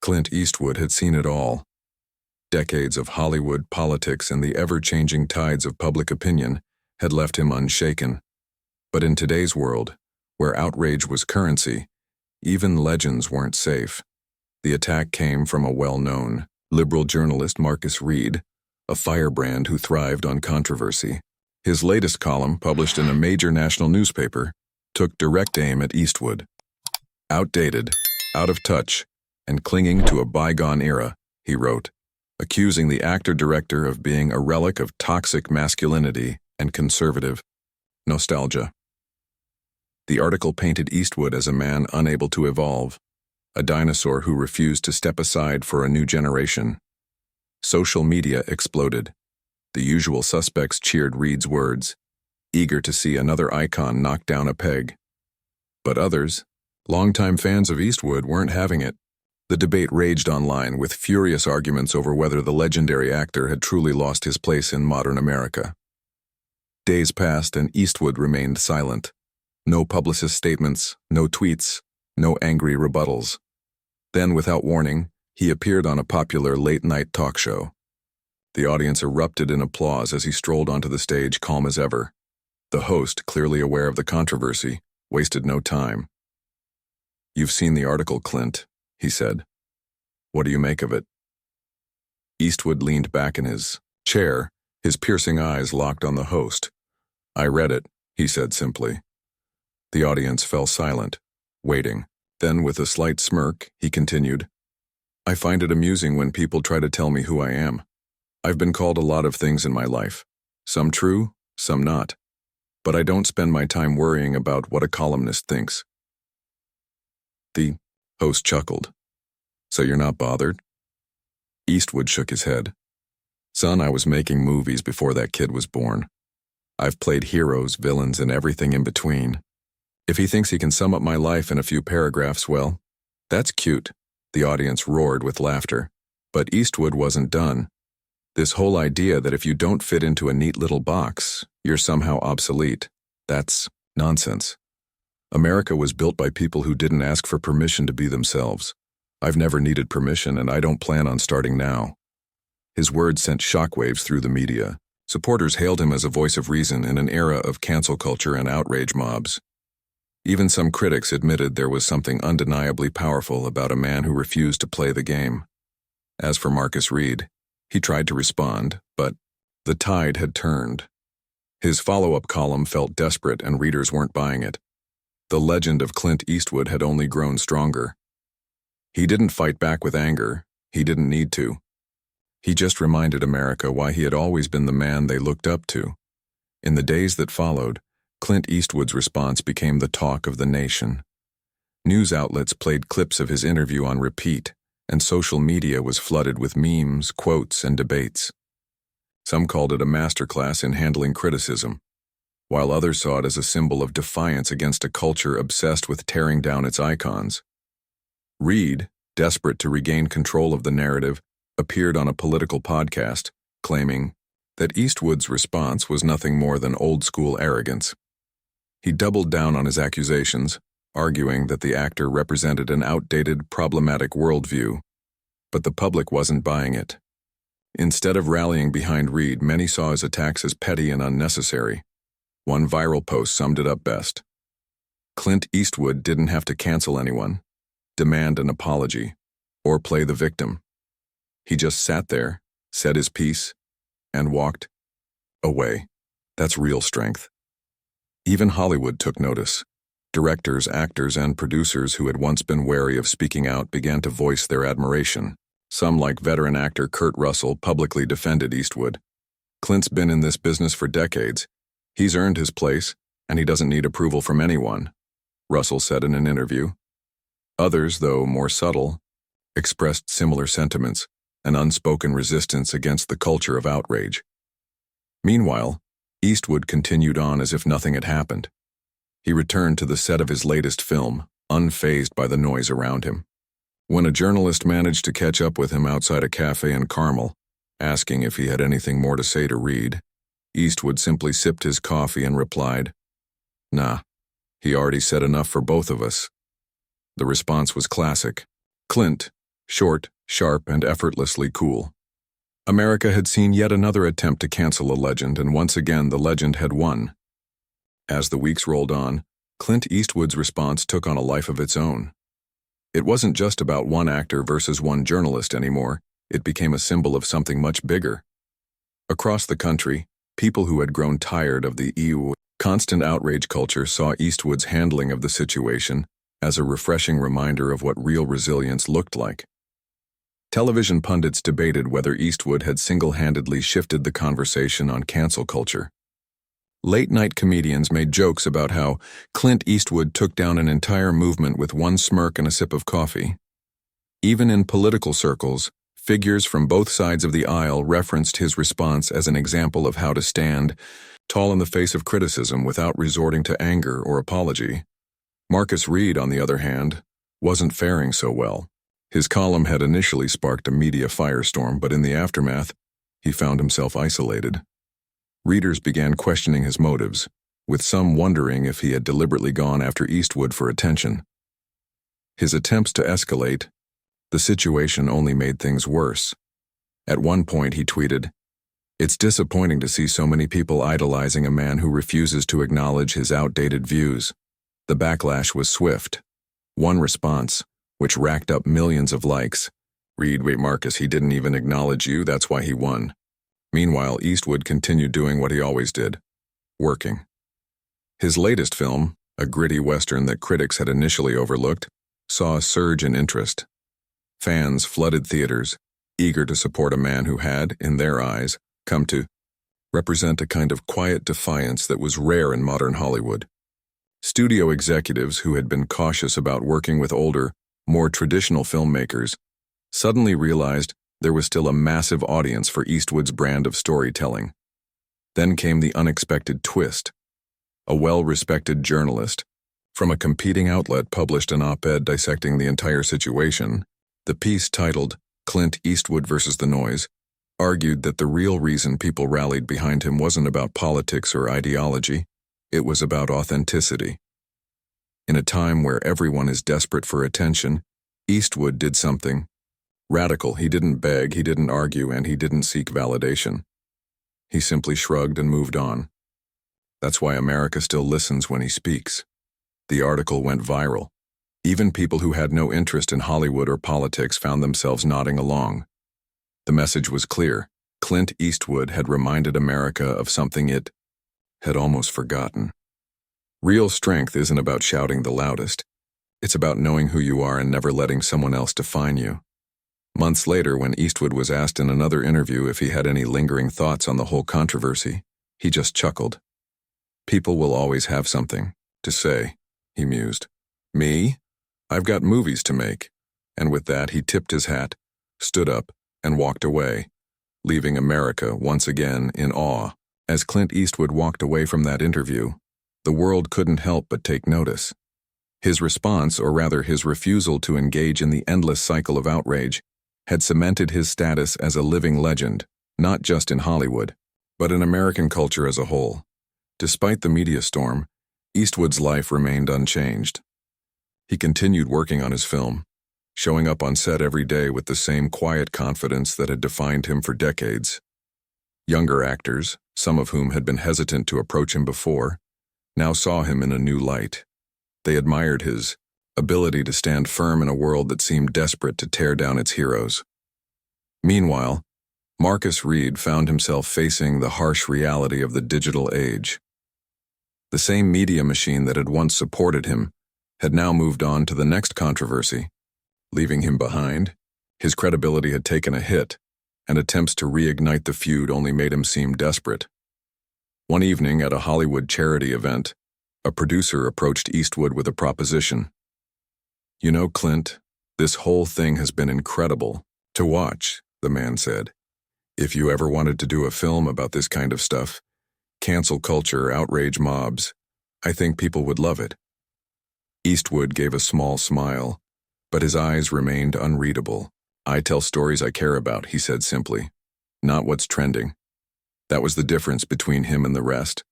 Clint Eastwood had seen it all. Decades of Hollywood politics and the ever-changing tides of public opinion had left him unshaken. But in today's world, where outrage was currency, even legends weren't safe. The attack came from a well-known, liberal journalist, Marcus Reed, a firebrand who thrived on controversy. His latest column, published in a major national newspaper, took direct aim at Eastwood. Outdated, out of touch, and clinging to a bygone era, he wrote, accusing the actor-director of being a relic of toxic masculinity and conservative nostalgia. The article painted Eastwood as a man unable to evolve, a dinosaur who refused to step aside for a new generation. Social media exploded. The usual suspects cheered Reed's words, eager to see another icon knock down a peg. But others, longtime fans of Eastwood, weren't having it. The debate raged online with furious arguments over whether the legendary actor had truly lost his place in modern America. Days passed and Eastwood remained silent. No publicist statements, no tweets, no angry rebuttals. Then, without warning, he appeared on a popular late-night talk show. The audience erupted in applause as he strolled onto the stage, calm as ever. The host, clearly aware of the controversy, wasted no time. "You've seen the article, Clint," he said. "What do you make of it?" Eastwood leaned back in his chair, his piercing eyes locked on the host. "I read it," he said simply. The audience fell silent, waiting. Then, with a slight smirk, he continued, "I find it amusing when people try to tell me who I am. I've been called a lot of things in my life, some true, some not. But I don't spend my time worrying about what a columnist thinks." The host chuckled. "So you're not bothered?" Eastwood shook his head. "Son, I was making movies before that kid was born. I've played heroes, villains, and everything in between. If he thinks he can sum up my life in a few paragraphs, well, that's cute." The audience roared with laughter. But Eastwood wasn't done. This whole idea that if you don't fit into a neat little box, you're somehow obsolete, that's nonsense. America was built by people who didn't ask for permission to be themselves. I've never needed permission, and I don't plan on starting now. His words sent shockwaves through the media. Supporters hailed him as a voice of reason in an era of cancel culture and outrage mobs. Even some critics admitted there was something undeniably powerful about a man who refused to play the game. As for Marcus Reed, he tried to respond, but the tide had turned. His follow-up column felt desperate and readers weren't buying it. The legend of Clint Eastwood had only grown stronger. He didn't fight back with anger. He didn't need to. He just reminded America why he had always been the man they looked up to. In the days that followed, Clint Eastwood's response became the talk of the nation. News outlets played clips of his interview on repeat, and social media was flooded with memes, quotes, and debates. Some called it a masterclass in handling criticism, while others saw it as a symbol of defiance against a culture obsessed with tearing down its icons. Reed, desperate to regain control of the narrative, appeared on a political podcast, claiming that Eastwood's response was nothing more than old-school arrogance. He doubled down on his accusations, arguing that the actor represented an outdated, problematic worldview, but the public wasn't buying it. Instead of rallying behind Reed, many saw his attacks as petty and unnecessary. One viral post summed it up best. Clint Eastwood didn't have to cancel anyone, demand an apology, or play the victim. He just sat there, said his piece, and walked away. That's real strength. Even Hollywood took notice. Directors, actors, and producers who had once been wary of speaking out began to voice their admiration. Some, like veteran actor Kurt Russell, publicly defended Eastwood. "Clint's been in this business for decades. He's earned his place, and he doesn't need approval from anyone," Russell said in an interview. Others, though more subtle, expressed similar sentiments, an unspoken resistance against the culture of outrage. Meanwhile, Eastwood continued on as if nothing had happened. He returned to the set of his latest film, unfazed by the noise around him. When a journalist managed to catch up with him outside a cafe in Carmel, asking if he had anything more to say to Reed, Eastwood simply sipped his coffee and replied, "Nah, he already said enough for both of us." The response was classic. Clint, short, sharp, and effortlessly cool. America had seen yet another attempt to cancel a legend, and once again the legend had won. As the weeks rolled on, Clint Eastwood's response took on a life of its own. It wasn't just about one actor versus one journalist anymore, it became a symbol of something much bigger. Across the country, people who had grown tired of the constant outrage culture saw Eastwood's handling of the situation as a refreshing reminder of what real resilience looked like. Television pundits debated whether Eastwood had single-handedly shifted the conversation on cancel culture. Late-night comedians made jokes about how Clint Eastwood took down an entire movement with one smirk and a sip of coffee. Even in political circles, figures from both sides of the aisle referenced his response as an example of how to stand tall in the face of criticism without resorting to anger or apology. Marcus Reed, on the other hand, wasn't faring so well. His column had initially sparked a media firestorm, but in the aftermath, he found himself isolated. Readers began questioning his motives, with some wondering if he had deliberately gone after Eastwood for attention. His attempts to escalate the situation only made things worse. At one point he tweeted, "It's disappointing to see so many people idolizing a man who refuses to acknowledge his outdated views." The backlash was swift. One response, which racked up millions of likes, read, "Wait, Marcus, he didn't even acknowledge you, that's why he won." Meanwhile, Eastwood continued doing what he always did, working. His latest film, a gritty western that critics had initially overlooked, saw a surge in interest. Fans flooded theaters, eager to support a man who had, in their eyes, come to represent a kind of quiet defiance that was rare in modern Hollywood. Studio executives who had been cautious about working with older, more traditional filmmakers suddenly realized there was still a massive audience for Eastwood's brand of storytelling. Then came the unexpected twist. A well-respected journalist from a competing outlet published an op-ed dissecting the entire situation. The piece, titled "Clint Eastwood versus the Noise," argued that the real reason people rallied behind him wasn't about politics or ideology, it was about authenticity. In a time where everyone is desperate for attention, Eastwood did something radical. He didn't beg, he didn't argue, and he didn't seek validation. He simply shrugged and moved on. That's why America still listens when he speaks. The article went viral. Even people who had no interest in Hollywood or politics found themselves nodding along. The message was clear. Clint Eastwood had reminded America of something it had almost forgotten. Real strength isn't about shouting the loudest. It's about knowing who you are and never letting someone else define you. Months later, when Eastwood was asked in another interview if he had any lingering thoughts on the whole controversy, he just chuckled. "People will always have something to say," he mused. "Me? I've got movies to make." And with that, he tipped his hat, stood up, and walked away, leaving America once again in awe. As Clint Eastwood walked away from that interview, the world couldn't help but take notice. His response, or rather his refusal to engage in the endless cycle of outrage, had cemented his status as a living legend, not just in Hollywood, but in American culture as a whole. Despite the media storm, Eastwood's life remained unchanged. He continued working on his film, showing up on set every day with the same quiet confidence that had defined him for decades. Younger actors, some of whom had been hesitant to approach him before, now saw him in a new light. They admired his ability to stand firm in a world that seemed desperate to tear down its heroes. Meanwhile, Marcus Reed found himself facing the harsh reality of the digital age. The same media machine that had once supported him had now moved on to the next controversy. Leaving him behind, his credibility had taken a hit, and attempts to reignite the feud only made him seem desperate. One evening at a Hollywood charity event, a producer approached Eastwood with a proposition. "You know, Clint, this whole thing has been incredible to watch," the man said. "If you ever wanted to do a film about this kind of stuff, cancel culture, outrage mobs, I think people would love it." Eastwood gave a small smile, but his eyes remained unreadable. "I tell stories I care about," he said simply, "not what's trending." That was the difference between him and the rest.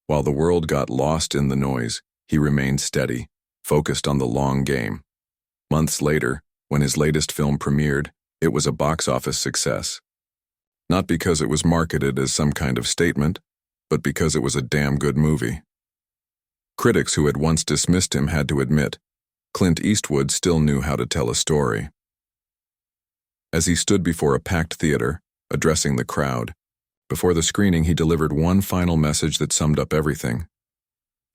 While the world got lost in the noise, he remained steady, focused on the long game. Months later, When his latest film premiered, it was a box office success. Not because it was marketed as some kind of statement, but because it was a damn good movie. Critics who had once dismissed him had to admit, Clint Eastwood still knew how to tell a story. As he stood before a packed theater, addressing the crowd, before the screening he delivered one final message that summed up everything.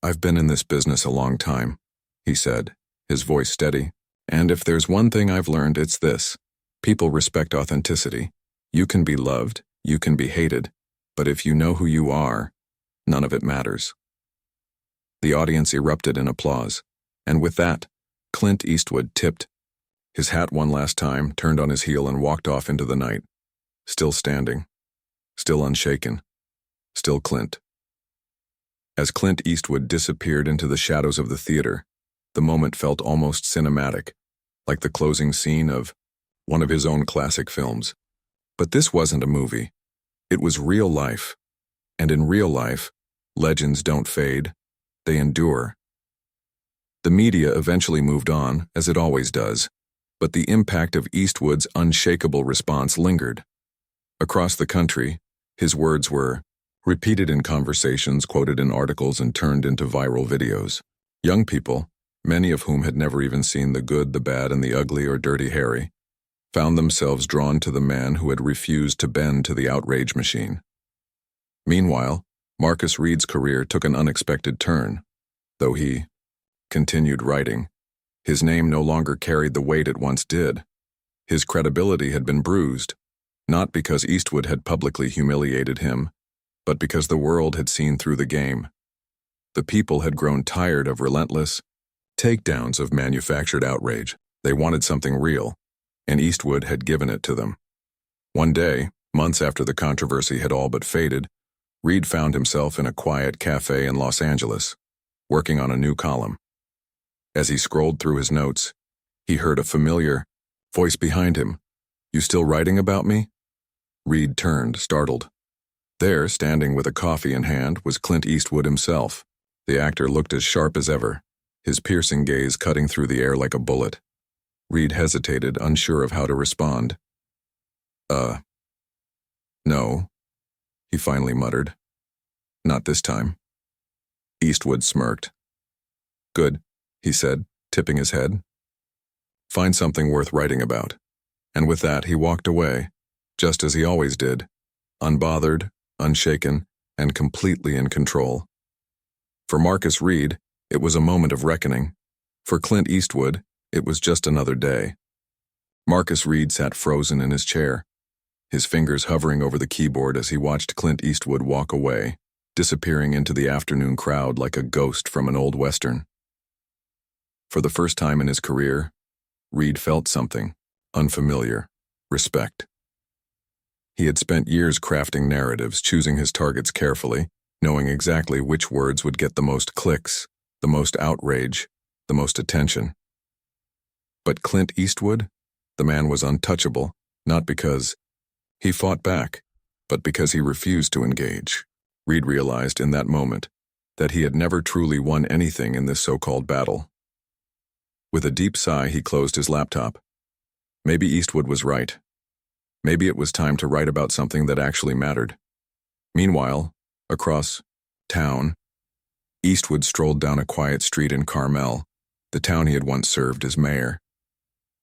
"I've been in this business a long time," he said, his voice steady, "and if there's one thing I've learned, it's this. People respect authenticity. You can be loved, you can be hated, but if you know who you are, none of it matters." The audience erupted in applause, and with that, Clint Eastwood tipped his hat one last time, turned on his heel and walked off into the night. Still standing, still unshaken, still Clint. As Clint Eastwood disappeared into the shadows of the theater, the moment felt almost cinematic, like the closing scene of one of his own classic films. But this wasn't a movie. It was real life. And in real life, legends don't fade, they endure. The media eventually moved on, as it always does, but the impact of Eastwood's unshakable response lingered. Across the country, his words were repeated in conversations, quoted in articles, and turned into viral videos. Young people, many of whom had never even seen the good, the bad, and the ugly or dirty Harry, found themselves drawn to the man who had refused to bend to the outrage machine. Meanwhile, Marcus Reed's career took an unexpected turn. Though he continued writing, his name no longer carried the weight it once did. His credibility had been bruised, not because Eastwood had publicly humiliated him, but because the world had seen through the game. The people had grown tired of relentless takedowns of manufactured outrage. They wanted something real, and Eastwood had given it to them. One day, months after the controversy had all but faded, Reed found himself in a quiet cafe in Los Angeles, working on a new column. As he scrolled through his notes, he heard a familiar voice behind him. "You still writing about me?" Reed turned, startled. There, standing with a coffee in hand, was Clint Eastwood himself. The actor looked as sharp as ever, his piercing gaze cutting through the air like a bullet. Reed hesitated, unsure of how to respond. No," he finally muttered. "Not this time." Eastwood smirked. "Good," he said, tipping his head. "Find something worth writing about." And with that, he walked away, just as he always did, unbothered, unshaken, and completely in control. For Marcus Reed, it was a moment of reckoning. For Clint Eastwood, it was just another day. Marcus Reed sat frozen in his chair, his fingers hovering over the keyboard as he watched Clint Eastwood walk away, disappearing into the afternoon crowd like a ghost from an old western. For the first time in his career, Reed felt something unfamiliar: respect. He had spent years crafting narratives, choosing his targets carefully, knowing exactly which words would get the most clicks, the most outrage, the most attention. But Clint Eastwood, the man was untouchable, not because he fought back, but because he refused to engage. Reed realized in that moment that he had never truly won anything in this so-called battle. With a deep sigh, he closed his laptop. Maybe Eastwood was right. Maybe it was time to write about something that actually mattered. Meanwhile, across town, Eastwood strolled down a quiet street in Carmel, the town he had once served as mayor.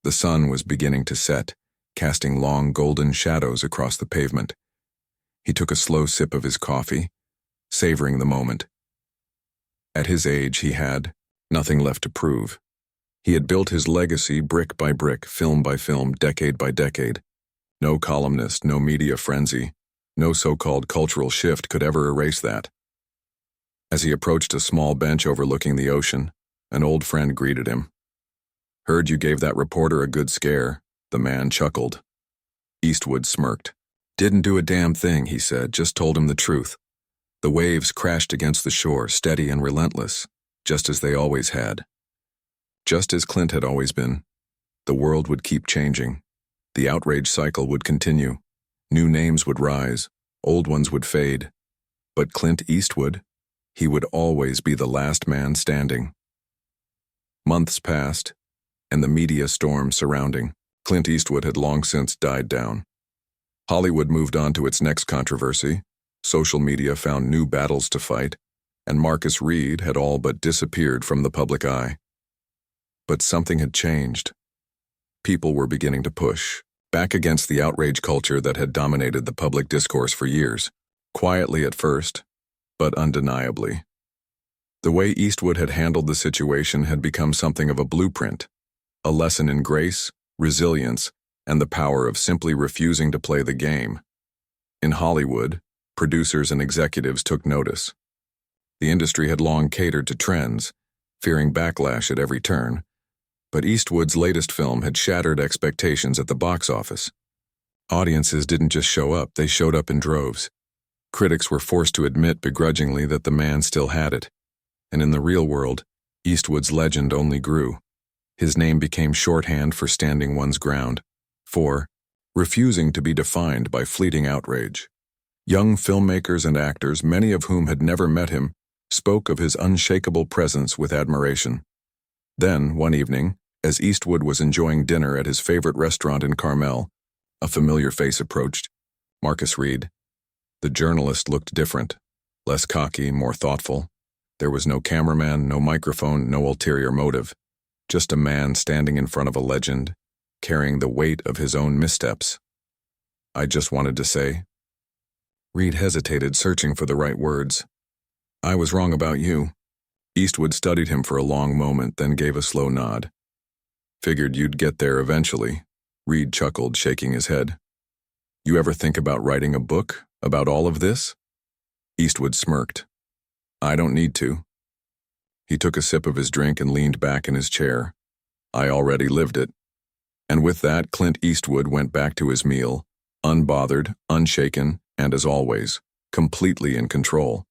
The sun was beginning to set, casting long golden shadows across the pavement. He took a slow sip of his coffee, savoring the moment. At his age, he had nothing left to prove. He had built his legacy brick by brick, film by film, decade by decade. No columnist, no media frenzy, no so-called cultural shift could ever erase that. As he approached a small bench overlooking the ocean, an old friend greeted him. "Heard you gave that reporter a good scare," the man chuckled. Eastwood smirked. "Didn't do a damn thing," he said, "just told him the truth. The waves crashed against the shore, steady and relentless, just as they always had. Just as Clint had always been. The world would keep changing. The outrage cycle would continue. New names would rise, old ones would fade. But Clint Eastwood, he would always be the last man standing." Months passed, and the media storm surrounding Clint Eastwood had long since died down. Hollywood moved on to its next controversy, social media found new battles to fight, and Marcus Reed had all but disappeared from the public eye. But something had changed. People were beginning to push back against the outrage culture that had dominated the public discourse for years, quietly at first, but undeniably. The way Eastwood had handled the situation had become something of a blueprint, a lesson in grace, resilience, and the power of simply refusing to play the game. In Hollywood, producers and executives took notice. The industry had long catered to trends, fearing backlash at every turn, but Eastwood's latest film had shattered expectations at the box office. Audiences didn't just show up, they showed up in droves. Critics were forced to admit begrudgingly that the man still had it. And in the real world, Eastwood's legend only grew. His name became shorthand for standing one's ground, for refusing to be defined by fleeting outrage. Young filmmakers and actors, many of whom had never met him, spoke of his unshakable presence with admiration. Then, one evening, as Eastwood was enjoying dinner at his favorite restaurant in Carmel, a familiar face approached, Marcus Reed. The journalist looked different, less cocky, more thoughtful. There was no cameraman, no microphone, no ulterior motive. Just a man standing in front of a legend, carrying the weight of his own missteps. I just wanted to say. Reed hesitated, searching for the right words. I was wrong about you. Eastwood studied him for a long moment, then gave a slow nod. Figured you'd get there eventually. Reed chuckled, shaking his head. You ever think about writing a book about all of this? Eastwood smirked. I don't need to. He took a sip of his drink and leaned back in his chair. I already lived it. And with that, Clint Eastwood went back to his meal, unbothered, unshaken, and as always, completely in control.